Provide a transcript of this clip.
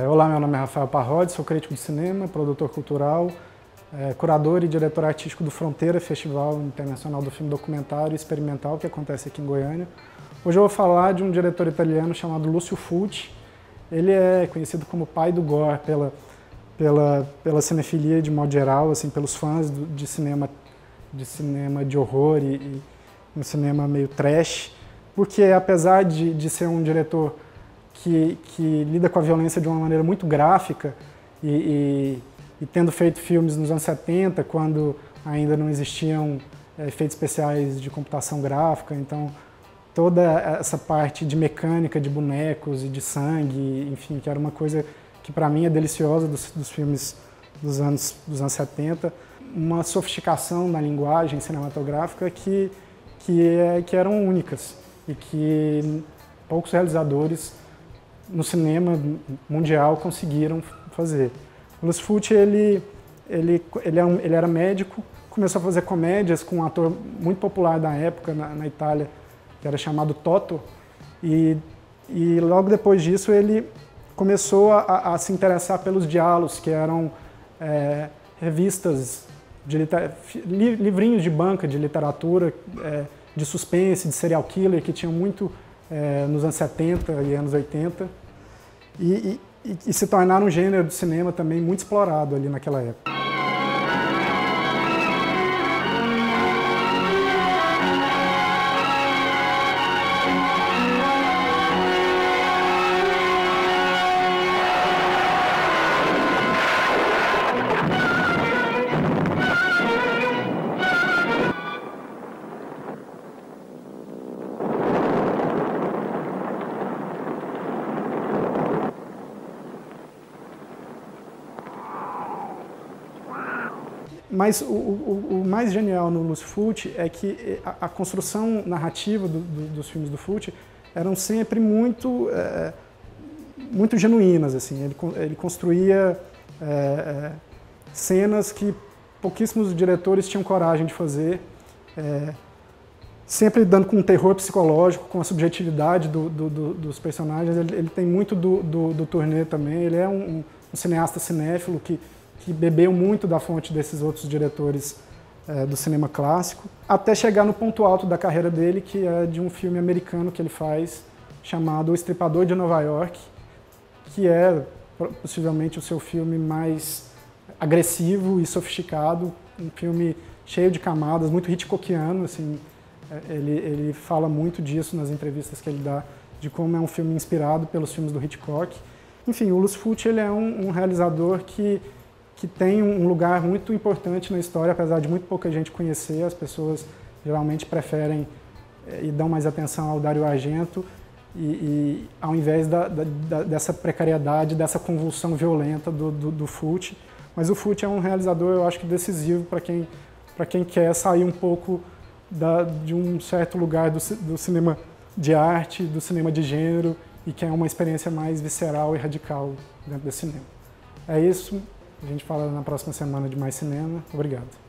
Olá, meu nome é Rafael Parrodi, sou crítico de cinema, produtor cultural, curador e diretor artístico do Fronteira, Festival Internacional do Filme Documentário e Experimental, que acontece aqui em Goiânia. Hoje eu vou falar de um diretor italiano chamado Lucio Fulci. Ele é conhecido como pai do gore pela cinefilia de modo geral, assim, pelos fãs de cinema de horror e um cinema meio trash, porque apesar de ser um diretor que lida com a violência de uma maneira muito gráfica e tendo feito filmes nos anos 70, quando ainda não existiam efeitos especiais de computação gráfica, então toda essa parte de mecânica, de bonecos e de sangue, enfim, que era uma coisa que para mim é deliciosa dos filmes dos anos 70, uma sofisticação na linguagem cinematográfica que eram únicas e que poucos realizadores no cinema mundial conseguiram fazer. O Lucio Fulci ele era médico, começou a fazer comédias com um ator muito popular da época na Itália, que era chamado Totò, e logo depois disso ele começou a se interessar pelos giallos, que eram revistas, livrinhos de banca de literatura, de suspense, de serial killer, que tinham muito nos anos 70 e anos 80, e se tornaram um gênero de cinema também muito explorado ali naquela época. Mas o mais genial no Lucio Fulci é que a construção narrativa dos filmes do Fulci eram sempre muito genuínas, assim. Ele construía cenas que pouquíssimos diretores tinham coragem de fazer, sempre dando com um terror psicológico, com a subjetividade dos personagens. Ele tem muito do Tourneur também. Ele é um cineasta cinéfilo que bebeu muito da fonte desses outros diretores do cinema clássico, até chegar no ponto alto da carreira dele, que é de um filme americano que ele faz, chamado O Estripador de Nova York, que é possivelmente o seu filme mais agressivo e sofisticado, um filme cheio de camadas, muito Hitchcockiano, assim. Ele fala muito disso nas entrevistas que ele dá, de como é um filme inspirado pelos filmes do Hitchcock. Enfim, o Lucio Fulci ele é um realizador que tem um lugar muito importante na história, apesar de muito pouca gente conhecer. As pessoas geralmente preferem e dão mais atenção ao Dario Argento, e ao invés dessa precariedade, dessa convulsão violenta do Fulci. Mas o Fulci é um realizador, eu acho que decisivo para quem quer sair um pouco de um certo lugar do cinema de arte, do cinema de gênero, e quer uma experiência mais visceral e radical dentro desse cinema. É isso. A gente fala na próxima semana de mais cinema. Obrigado.